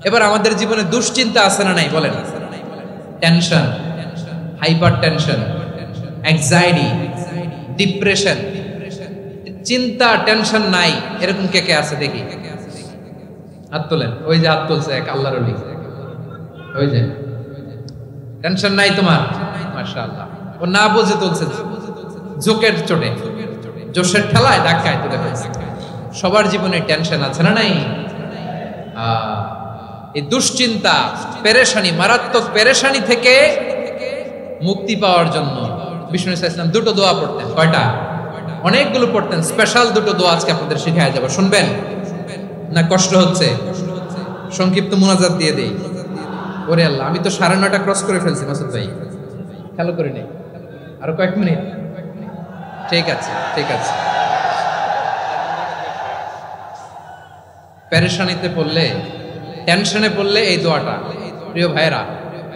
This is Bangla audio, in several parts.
এবার আমাদের জীবনে দুশ্চিন্তা আছে না নাই বলেন? Tension, hyper tension, anxiety, depression, চিন্তা, টেনশন নাই এরকম কে কে আছে দেখি? হাত তোলেন। ওই যে হাত তুলছে এক আল্লাহর ওলি, ওই যে টেনশন নাই তোমার, মাশাআল্লাহ। ও না বুঝে তুলছে, জোকের চোটে, জোশের ঠেলায় ধাক্কায় তুলে ফেলছে। সবার জীবনে টেনশন আছে না নাই? এই দুশ্চিন্তা, পেরেশানি, মারাত্মক পেরেশানি থেকে মুক্তি পাওয়ার জন্য বিষ্ণু ইসলাম দুটো দোয়া পড়তেন। কয়টা? অনেকগুলো পড়তেন। স্পেশাল দুটো দোয়া আজকে আপনাদের শিখায় যাব, শুনবেন না? কষ্ট হচ্ছে? সংক্ষিপ্ত মুনাজাত দিয়ে দেই। ওরে আল্লাহ, আমি তো 9:30 ক্রস করে ফেলছি মাসুদ ভাই, খেয়াল করে নেই। আরো কয়েক মিনিট, ঠিক আছে ঠিক আছে। পেরেশানিতে পড়লে, টেনশনে পড়লে এই দোয়াটা, প্রিয় ভাইরা,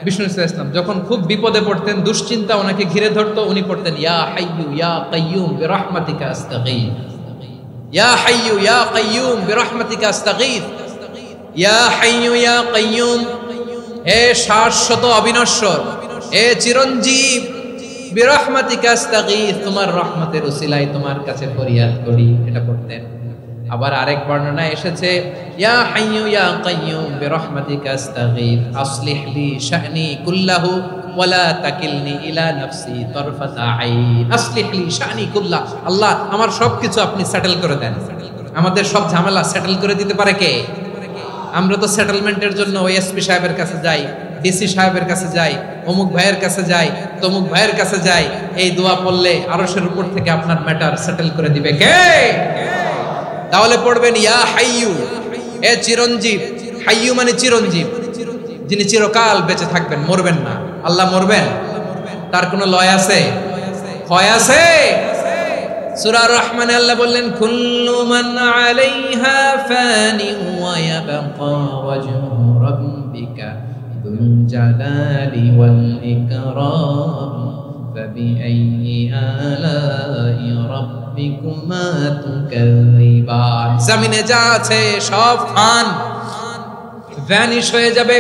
বিষ্ণু ইসলাম যখন খুব বিপদে পড়তেন, দুশ্চিন্তা ওনাকে ঘিরে ধরতো, উনি পড়তেন ইয়া হাইয়ু ইয়া কাইয়ুম বিরহমাতিকা আস্তাগীথ, ইয়া হাইয়ু ইয়া কাইয়ুম বিরহমাতিকা আস্তাগীথ, ইয়া হাইয়ু ইয়া কাইয়ুম, হে শাশ্বত অবিনশ্বর, হে চিরঞ্জীব, বিরহমাতিকা আস্তাগীথ, তোমার রহমতের উসিলায় তোমার কাছে ফরিয়াদ করি। এটা পড়তেন। আবার আরেক বর্ণনায় এসেছে ইয়া হাইয়ু ইয়া কাইয়ুম বিরহমাতিকা আস্তাগীথ আসলিহ লি শা'নি কুল্লাহু ওয়ালা তাকিলনি ইলা নাফসি তারফাতা আইন। আসলিহ লি শা'নি কুল্লাহ, আল্লাহ আমার সবকিছু আপনি সেটেল করে দেন। আমাদের সব ঝামেলা সেটেল করে দিতে পারে কে? আমরা তো সেটেলমেন্টের জন্য ওএসপি সাহেবের কাছে যাই, ডিসি সাহেবের কাছে যাই, অমুক ভাইয়ের কাছে যাই, তমুক ভাইয়ের কাছে যাই। এই দোয়া পড়লে আরশের উপর থেকে আপনার ম্যাটার সেটেল করে দিবে কে? তাহলে পড়বেন ইয়া হাইয়ু, হে চিরঞ্জীব। হাইয়ু মানে চিরঞ্জীব, যিনি চিরকাল বেঁচে থাকবেন, মরবেন না। আল্লাহ মরবেন? তার কোনো লয় আছে? ক্ষয় আছে? সূরা আর-রহমানে আল্লাহ বললেন কুল্লু মান আলাইহা ফানি ওয়া ইয়াবকা ওয়াজহু রাব্বিকা যুল জালালি ওয়াল ইকরাম ফাবিআইয়ি আলাই রাব্বিকুমা তুকাযিবান। জমিনে যা আছে সব ফান, ভ্যানিশ হয়ে যাবে,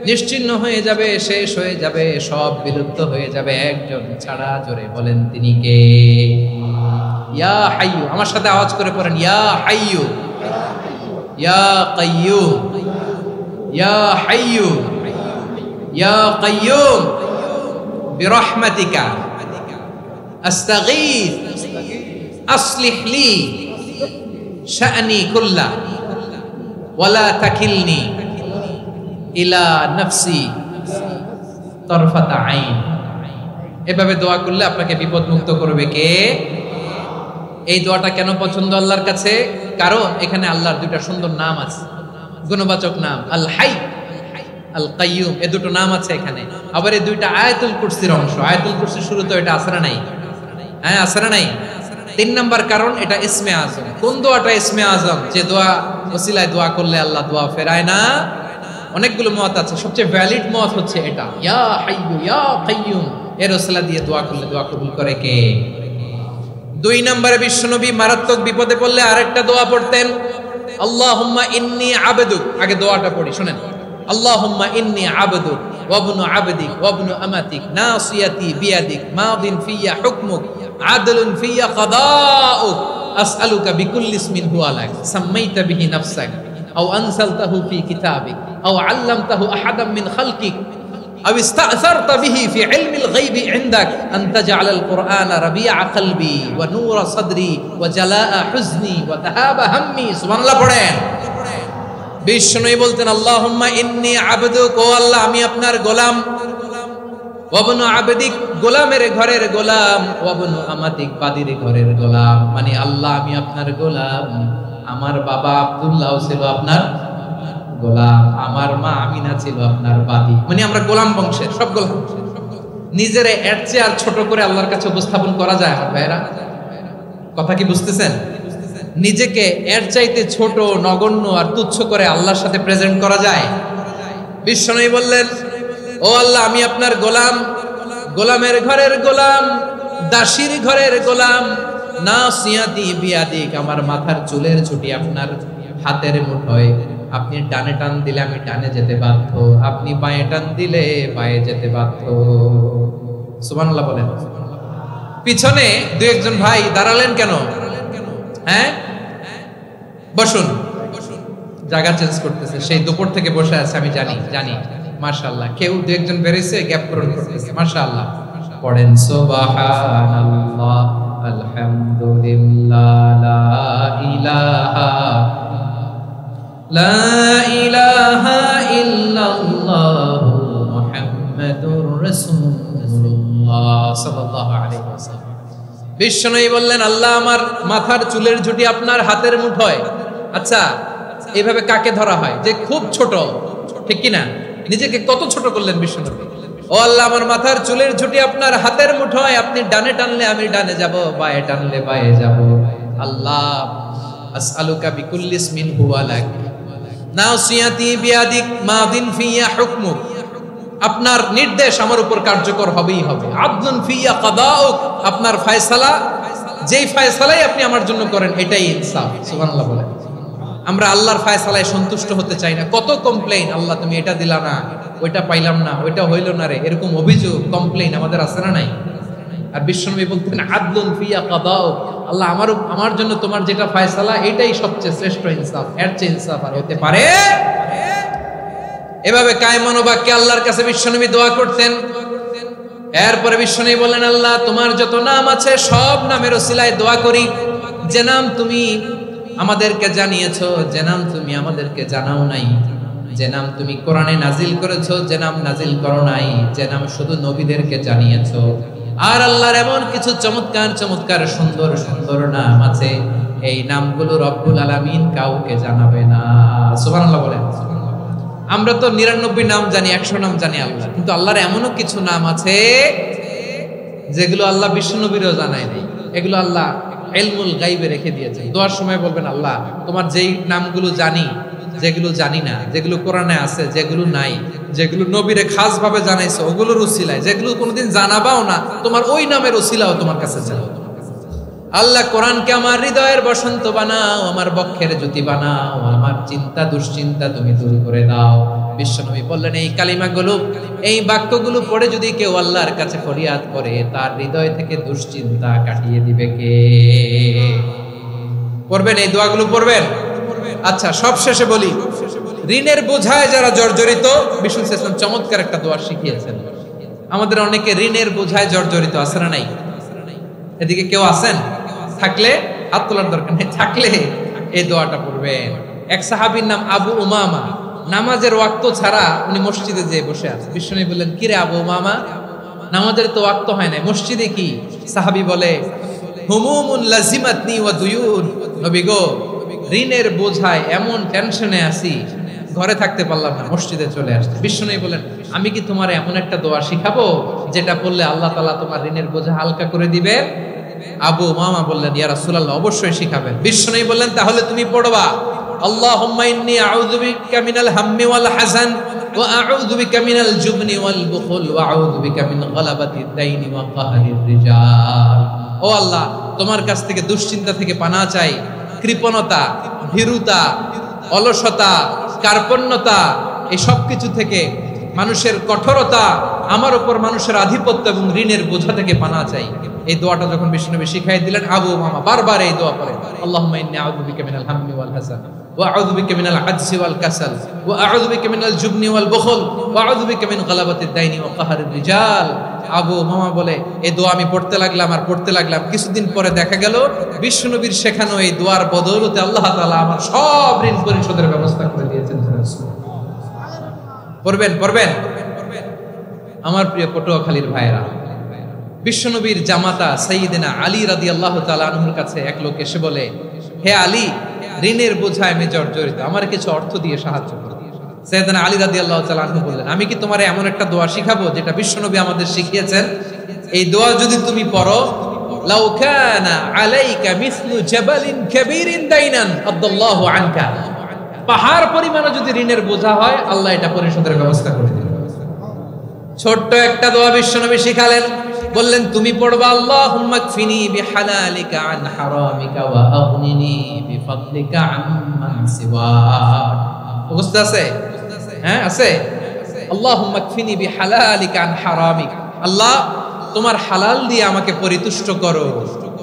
নিশ্চিহ্ন হয়ে যাবে, শেষ হয়ে যাবে, সব বিলুপ্ত হয়ে যাবে, একজন ছাড়া। জোরে বলেন তিনি কে? ইয়া হাইয়ু, আমার সাথে আওয়াজ করে পড়েন ইয়া হাইয়ু ইয়া কাইয়ুম ইয়া হাইয়ু ইয়া কাইয়ুম বিরহমাতিকা আস্তাগীথ আসলিহ লি শা'নি কুল্লা ওয়ালা তাকিলনি ইলা নাফসি তারফাতা আইন। এভাবে দোয়া করলে আপনাকে বিপদ মুক্ত করবে কে? এই দোয়াটা কেন পছন্দ আল্লাহর কাছে? কারণ এখানে আল্লাহর দুইটা সুন্দর নাম আছে, গুণবাচক নাম, আল হাই, আল কাইয়ুম, এই দুটো নাম আছে এখানে। আবার এই দুইটা আয়াতুল কুরসির অংশ। আয়াতুল কুরসির শুরুতে এটা আছে না নাই? হ্যাঁ, আছে না নাই? 3 নাম্বার কারণ এটা ইসমে আজম। কোন দোয়াটা ইসমে আজম? যে দোয়া ওসিলায় দোয়া করলে আল্লাহ দোয়া ফেরায় না। অনেকগুলো মত আছে, সবচেয়ে ভ্যালিড মত হচ্ছে এটা, ইয়া হাইয়ু ইয়া কাইয়ুম, এর ওসিলা দিয়ে দোয়া করলে দোয়া কবুল করে কে? 2 নম্বরে বিশ্বনবী মারাত্মক বিপদে পড়লে আরেকটা দোয়া পড়তেন, আল্লাহুম্মা ইন্নী আবদুক। আগে দোয়াটা পড়ি, শুনেন। আল্লাহুম্মা ইন্নী আবদুক ওয়া ইবনু আবদিক ওয়া ইবনু আমাতিক নাসিয়াতি বিয়াদিক মাদিন ফিয়া হুকমুক আদলুন ফিয়া কাদাউক আসআলুকা বিকুল্লি ইসমিন হুয়া লাক সাম্মাইতা বিহি নাফসাক আও আনসালতাহু ফি কিতাবিক আও আল্লামতাহু আহাদাম মিন খালকিক أو استأثرت به في علم الغيب عندك أن تجعل القرآن ربيع قلبي ونور صدري وجلاء حزني وذهاب همي। سبحان الله পড়েন। বিষ্ণুই বলতেন আল্লাহুম্মা ইন্নী আবদুক, ও আল্লাহ আমি আপনার গোলাম, ওয়া ইবনু আবদিক, গোলামের ঘরের গোলাম, ওয়া ইবনু আমাতিক, বাদীর ঘরের গোলাম। মানে আল্লাহ আমি আপনার গোলাম। আমার বাবা আব্দুল্লাহ ছিল আপনার গোলাম, আমার মা আমিনা ছিল আপনার বাদী। মানে আমরা গোলাম বংশের, সব গোলাম। নিজের এর চেয়ে আর ছোট করে আল্লাহর কাছে উপস্থাপন করা যায় আমার ভাইরা? কথা কি বুঝতেছেন? নিজেকে এর চাইতে ছোট, নগণ্য আর তুচ্ছ করে আল্লাহর সাথে প্রেজেন্ট করা যায়? বিশ্বনবী বললেন, ও আল্লাহ আমি আপনার গোলাম, গোলামের ঘরের গোলাম, দাসীর ঘরের গোলাম, নাসিয়াতি বিয়াদিক, আমার মাথার চুলের ছুটি আপনার হাতের মুঠোয়, আপনি ডানে টান দিলে আমি ডানে যেতে বাধ্য, আপনি বাঁয়ে টান দিলে বাঁয়ে যেতে বাধ্য। সুবহানাল্লাহ বলেন। পিছনে দুই একজন ভাই দাঁড়ালেন কেন? হ্যাঁ, বসুন। জায়গা চেঞ্জ করতেছে, সেই দুপুর থেকে বসে আছে আমি জানি। মাশাআল্লাহ, কেউ দুই একজন বেরিয়েছে, গ্যাপ পূরণ করতেছে। মাশাআল্লাহ, পড়েন সুবহানাল্লাহ, আলহামদুলিল্লাহ, লা ইলাহা ইল্লাল্লাহ মুহাম্মাদুর রাসূলুল্লাহ সাল্লাল্লাহু আলাইহি ওয়াসাল্লাম। বিশ্বনবী বললেন, আল্লাহ আমার মাথার চুলের ঝুঁটি আপনার হাতের মুঠোয়। আচ্ছা, এইভাবে কাকে ধরা হয়? যে খুব ছোট, ঠিক কি না? নিজেকে কত ছোট করলেন বিশ্বনবী। ও আল্লাহ, আমার মাথার চুলের ঝুঁটি আপনার হাতের মুঠোয়, আপনি ডানে টানলে আমি ডানে যাব, বাঁয়ে টানলে বাঁয়ে যাব। আল্লাহ, আসআলুকা বিকুল্লি ইসমিন হুয়া লাক নাসিয়াতি বিয়াদিক মাদিন ফিয়া হুকমুক। আপনার নির্দেশ আমার উপর কার্যকর হবেই হবে। আদলুন ফিয়া কাদাউক, আপনার ফয়সালা, যেই ফয়সালাই আপনি আমার জন্য করেন এটাই ইনসাফ। সুবহানাল্লাহ বলেন। আমরা আল্লাহর ফয়সালায় সন্তুষ্ট হতে চাই না। কত কমপ্লেইন, আল্লাহ তুমি এটা দিলা না, ওইটা পাইলাম না, ওইটা হইল না রে, এরকম অভিযোগ, কমপ্লেইন আমাদের আছে না নাই? আর বিশ্বনবী বলতেন, আদলুন ফিয়া কাদাউক, আল্লাহ আমার জন্য তোমার যেটা ফয়সালা এটাই সবচেয়ে শ্রেষ্ঠ ইনসাফ, এর চেয়ে ইনসাফ আর হতে পারে? এভাবে কায়মান বাক্যে আল্লাহর কাছে বিশ্বনবী দোয়া করতেন। এরপরে বিশ্বনবী বললেন, আল্লাহ তোমার যত নাম আছে সব নামের ওসিলায় দোয়া করি, যে নাম তুমি আমাদেরকে জানিয়েছো, যে নাম তুমি আমাদেরকে জানাও নাই, যে নাম তুমি কোরআনে নাজিল করেছো, যে নাম নাজিল করো নাই, যে নাম শুধু নবীদেরকে জানিয়েছো। আর আল্লাহর এমন কিছু চমৎকার চমৎকার সুন্দর সুন্দর নাম আছে, এই নামগুলো রব্বুল আলামিন কাউকে জানাবে না। সুবহানাল্লাহ বলেন। আমরা তো 99 নাম জানি, 100 নাম জানি আল্লাহ, কিন্তু আল্লাহর এমনও কিছু নাম আছে যেগুলো আল্লাহ বিশ্বনবীরও জানায় নাই। এগুলো আল্লাহ ইলমুল গায়বে রেখে দিয়েছেন। দোয়ার সময় বলবেন, আল্লাহ তোমার যেই নামগুলো জানি, যেগুলো জানি না, যেগুলো কোরআনে আছে, যেগুলো নাই, যেগুলো নবীরে খাস ভাবে জানাইছো ওগুলোর উসিলায়, যেগুলো কোনোদিন জানাবাও না, তোমার ওই নামের উসিলাও তোমার কাছে চাও। আল্লাহ কোরআনকে আমার হৃদয়ের বসন্ত বানাও, আমার বক্ষের জ্যোতি বানাও, আমার চিন্তা দুশ্চিন্তা তুমি দূর করে দাও। বিশ্বনবী বললেন, এই কালিমাগুলো, এই বাক্যগুলো পড়ে যদি কেউ আল্লাহর কাছে ফরিয়াদ করে, তার হৃদয় থেকে দুশ্চিন্তা কাটিয়ে দিবে কে? পড়বেন, এই দোয়াগুলো পড়বেন। আচ্ছা, সব শেষে বলি, ঋণের বোঝায় যারা জর্জরিত, বিষ্ণু ইসলাম চমৎকার একটা দোয়া শিখিয়েছেন। আমাদের অনেকে ঋণের বোঝায় জর্জরিত, আছে না নাই? এদিকে কেউ আছেন? থাকলে হাত তোলার দরকার নেই, থাকলে এই দোয়াটা পড়বেন। এক সাহাবীর নাম আবু উমামা, নামাজের ওয়াক্ত ছাড়া উনি মসজিদে যেয়ে বসে আছে। বিশ্বনবী বললেন, কি রে আবু উমামা, নামাজের তো ওয়াক্ত হয় না, মসজিদে কি? সাহাবী বলে, হুমুমুন লাজিমাতনি ওয়া দুয়ুন, নবী গো, ঋণের বোঝায় এমন টেনশনে আছি, ঘরে থাকতে পারলাম না, মসজিদে চলে আসছে। বিশ্বনবী বলেন, আমি কি তোমার এমন একটা দোয়া শিখাবো যেটা পড়লে আল্লাহ তাআলা তোমার ঋণের বোঝা হালকা করে দিবে? আবু উমামা বললেন, ইয়া রাসূলুল্লাহ, অবশ্যই শিখাবেন। বিশ্বনবী বললেন, তাহলে তুমি পড়বা, আল্লাহুম্মা ইন্নী আউযু বিকা মিনাল হাম্মি ওয়াল হাযান ওয়া আউযু বিকা মিনাল জুবনি ওয়াল বুখল ওয়া আউযু বিকা মিন গালাবাতিদ দাইনি ওয়া কাহরির রিজাল। ও আল্লাহ, তোমার কাছ থেকে দুশ্চিন্তা থেকে পানাহ চাই, কৃপণতা, ভীরুতা, অলসতা, কার্পণ্যতা, এই সব কিছু থেকে, মানুষের কঠোরতা, আমার উপর মানুষের আধিপত্য এবং ঋণের বোঝা থেকে পানাহ চাই। এই দোয়াটা যখন বিশ্বনবী শিখাই দিলেন, আবু উমামা বারবার এই দোয়া পড়েন, আল্লাহুম্মা ইন্নী আউযু বিকা মিনাল হাম্মি ওয়াল হাযান ওয়া আউযু বিকা মিনাল আজজি ওয়াল কাসাল ওয়া আউযু বিকা মিনাল জুবনি ওয়াল বুখল ওয়া আউযু বিকা মিন গালাবাতিদ দাইনি ওয়া কাহরির রিজাল। আবু উমামা বলে, এই দোয়া আমি পড়তে লাগলাম। কিছুদিন পরে দেখা গেল বিশ্বনবীর শেখানো এই দোয়ার বদৌলতে আল্লাহ তাআলা আমার সব ঋণ পরিশোধের ব্যবস্থা করে দিয়েছেন। পড়বেন। আমার প্রিয় পটুয়াখালীর ভাইয়েরা, বিশ্বনবীর জামাতা সাইয়্যিদিনা আলী রাদিয়াল্লাহু তাআলা আনহুর কাছে এক লোক এসে বলে, হে আলী, ঋণের বোঝায় আমি জর্জরিত, আমার কিছু অর্থ দিয়ে সাহায্য করো। সাইয়্যিদিনা আলী রাদিয়াল্লাহু তাআলা আনহু বললেন, আমি কি তোমারে এমন একটা দোয়া শিখাবো যেটা বিশ্বনবী আমাদের শিখিয়েছেন? এই দোয়া যদি তুমি পড়ো, লাউ কানা আলাইকা মিসলু জাবালিন কাবীরিন দাইনান আদাল্লাহু আনকা, পাহাড় পরিমাণে যদি ঋণের বোঝা হয়, আল্লাহ এটা পরিশোধের ব্যবস্থা করে দিবেন। ছোট্ট একটা দোয়া বিশ্বনবী শিখালেন, বললেন তুমি পড়বা, আল্লাহুম্মা কফিনি বিহালালিকা আন হারামিকা ওয়া আগনিনি বিফাদলিকা আম্মান সিওয়াক। ও বুঝতে আছে? হ্যাঁ আছে। আল্লাহুম্মা কফিনি বিহালালিকা আন হারামিক, আল্লাহ তোমার হালাল দিয়ে আমাকে পরিতুষ্ট করো,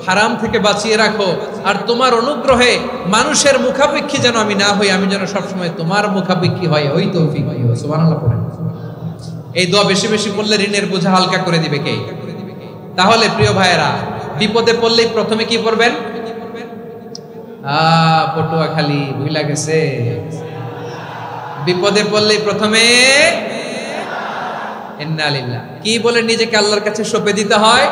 হারাম থেকে বাঁচিয়ে রাখো, আর তোমার অনুগ্রহে মানুষের মুখাপেক্ষী যেন আমি না হই, আমি যেন সবসময় তোমার মুখাপেক্ষী হয়, ওই তৌফিক দিও। সুবহানাল্লাহ পড়েন। এই দোয়া বেশি বেশি পড়লে ঋণের বোঝা হালকা করে দিবে কে? তাহলে প্রিয় ভাইয়েরা, বিপদে পড়লেই প্রথমে কি পড়বেন? পটুয়াখালী ভুলা গেছে। বিপদে পড়লেই প্রথমে ইন্না লিল্লাহ কি বলে নিজেকে আল্লাহর কাছে সঁপে দিতে হয়?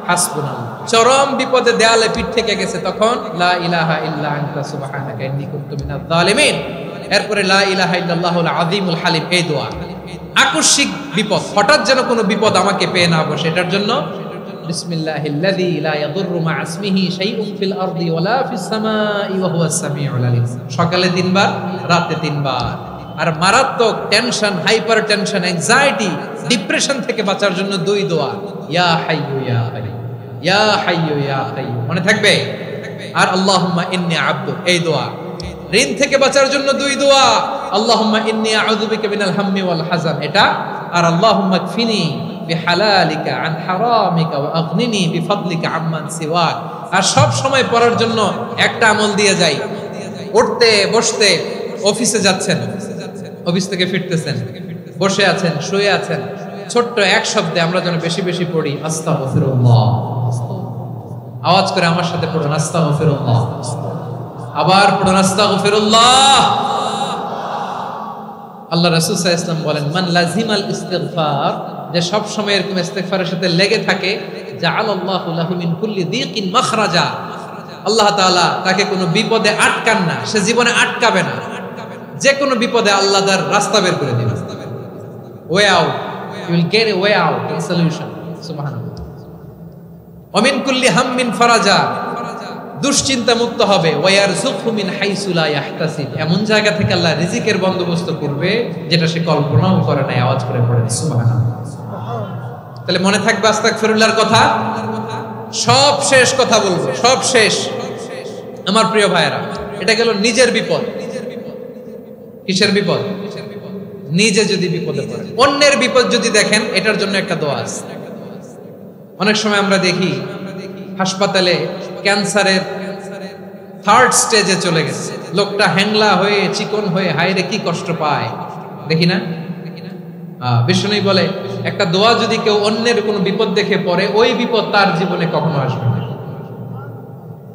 হাসবুনাল্লাহ। চরম বিপদে দেয়ালে পিঠ থেকে গেছে, তখন লা ইলাহা ইল্লা আনতা সুবহানাকা ইন্নী কুনতু মিনাজ জালিমিন। এরপরে লা ইলাহা ইল্লাল্লাহুল আযীমুল হালিম, এই দোয়া। আকস্মিক বিপদ, হঠাৎ যেন কোনো বিপদ আমাকে পেয়ে না বসে, এটার জন্য বিসমিল্লাহিল্লাযী লা ইয়াদুররু মা ইসমিহি শাইউন ফিল আরদি ওয়ালা ফিস সামাই ওয়া হুয়াস সামিউল আলীম। সকালে 3 বার, রাতে 3 বার। আর মারাত্মক tension, hyper tension, anxiety, depression থেকে বাঁচার জন্য 2 দোয়া, ইয়া হাইয়্যু ইয়া কাইয়্যুম, ইয়া হাইয়্যু ইয়া কাইয়্যুম, মনে থাকবে? আর আল্লাহুম্মা ইন্নী আবদু, এই দোয়া। ঋণ থেকে বাঁচার জন্য 2 দোয়া, আল্লাহুম্মা ইন্নী আউযু বিকা মিনাল হাম্মি ওয়াল হাযান, এটা। আর আল্লাহুম্মা কফিনি বিহালালিকা আন হারামিকা ওয়া আগনিনি বিফাদলিকা আম্মান সিওয়াক। আর সব সময় পড়ার জন্য একটা আমল দিয়ে যাই, উঠতে বসতে, অফিসে যাচ্ছেন, অফিস থেকে ফিরতেছেন, বসে আছেন, শুয়ে আছেন, ছোট্ট এক শব্দে আমরা যেন বেশি বেশি পড়ি আস্তাগফিরুল্লাহ। আওয়াজ করে আমার সাথে পড়ুন আস্তাগফিরুল্লাহ, আবার পড়ুন আস্তাগফিরুল্লাহ। আল্লাহ রাসূল সাল্লাল্লাহু আলাইহি ওয়াসাল্লাম বলেন, মান লাজিমাল ইস্তিগফার, যে সব সময় এরকম ইস্তিগফারের সাথে লেগে থাকে, জাআলাল্লাহু লাহু মিন কুল্লি যিকিন মাখরাজা, আল্লাহ তাআলা তাকে কোনো বিপদে আটকান না, সে জীবনে আটকাবে না, যে কোনো বিপদে আল্লাহ তার রাস্তা বের করে দিবেন। Way out, you will get a way out, a solution. সুবহানাল্লাহ। ওয়া মিন কুল্লি হাম্মিন ফারাজা, দুশ্চিন্তা মুক্ত হবে। ওয়া ইয়ারযুকহু মিন হাইসু লা ইয়াহতাসিব, এমন জায়গা থেকে আল্লাহ রিজিকের বন্দোবস্ত করবে যেটা সে কল্পনাও করে নাই। আওয়াজ করে পড়েন সুবহানাল্লাহ। তাহলে মনে থাকবে আস্তাগফিরুল্লাহর কথা। সব শেষ কথা বলবো, সব শেষ আমার প্রিয় ভাইয়েরা। এটা গেল নিজের বিপদ। কিসের বিপদ? নিজে যদি বিপদে পড়ে। অন্যের বিপদ যদি দেখেন, এটার জন্য একটা দোয়া আছে। অনেক সময় আমরা দেখি হাসপাতালে ক্যান্সারের 3rd স্টেজে চলে গেছে, লোকটা হ্যাংলা হয়ে, চিকন হয়ে, হায়রে কি কষ্ট পায়, দেখি না? বিষ্ণু বলে, একটা দোয়া যদি কেউ অন্যের কোনো বিপদ দেখে পড়ে, ওই বিপদ তার জীবনে কখনো আসবে না।